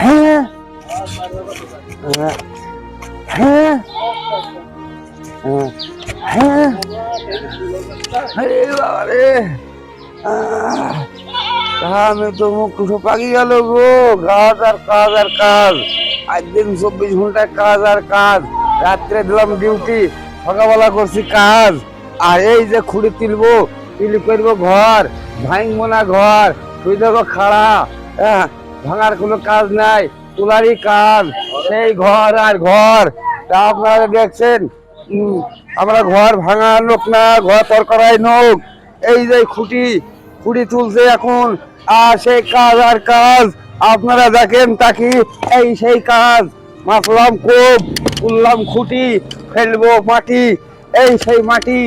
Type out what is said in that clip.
হ্যাঁ হ্যাঁ হ্যাঁ, আরে বাবা রে, আমি তো মুখ পাকি গেল গো। কাজ আর কাজ আর কাজ, আজ দিন 24 ঘন্টায় কাজ আর কাজ। রাত্রে দিলাম ডিউটি, সকালবেলা করছি কাজ। আর এই যে খুঁড়ি তুলবো, তুলি করবো ঘর, ভাঙবো না ঘর, তুই দেখো খাড়া। হ্যাঁ, ভাঙার কোনো কাজ নাই, তোলারই কাজ। সেই ঘর আর ঘর, তা আপনারা দেখছেন। আমরা ঘর ভাঙা লোক না, ঘর তরকারাই নোক। এই যে খুঁটি খুঁটি তুলছে এখন, আর সেই কাজ আর কাজ। আপনারা দেখেন তাকি, এই সেই কাজ। মাপলাম কোপ, তুললাম খুঁটি, ফেলবো মাটি, এই সেই মাটি।